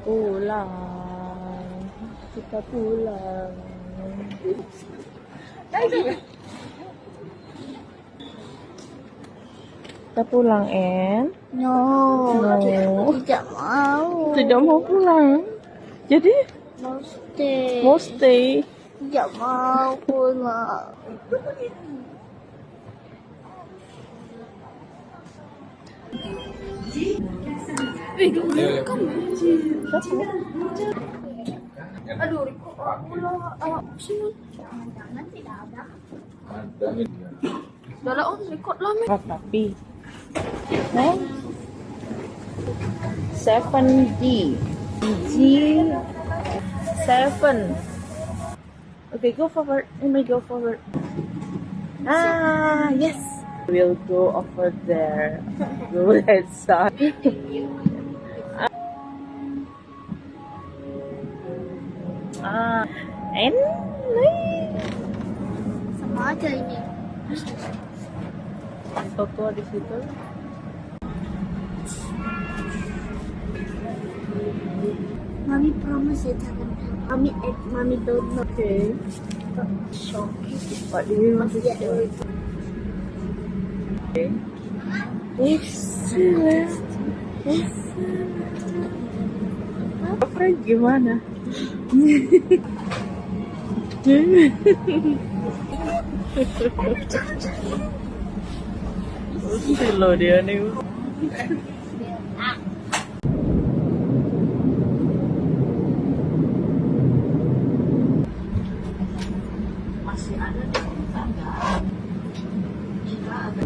pulang. Kita pulang. Kita pulang, En? No, tidak mau. Tidak mau pulang. Jadi Mau stay. mau stay. Tidak mau pulang. Aduh, udah lah, record lah, Oh, tapi Neng 7D G7. Okay, go forward. Let me go forward. Ah, yes. We'll go over there. Go that side. Ah, and sama aja ini. foto di situ. Mami promise ya jangan. Mami don't know. Okay. Shock. What do you want to Ya, show? Okay. Excellent. Apa gimana? Silo dia nih. Masih ada di tangga. Jika ada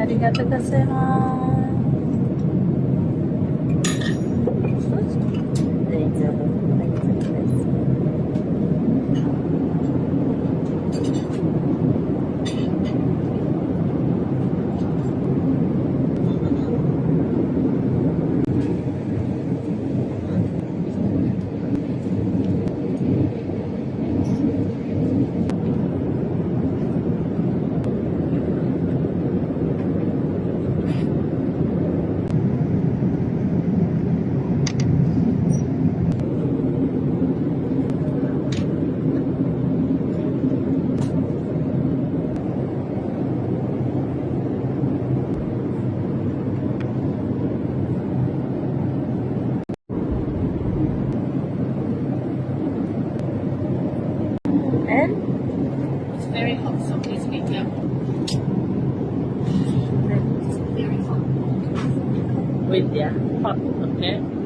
Arigatou gozaimasu. And it's very hot, so please be careful. It's very hot. wait, yeah, hot, okay.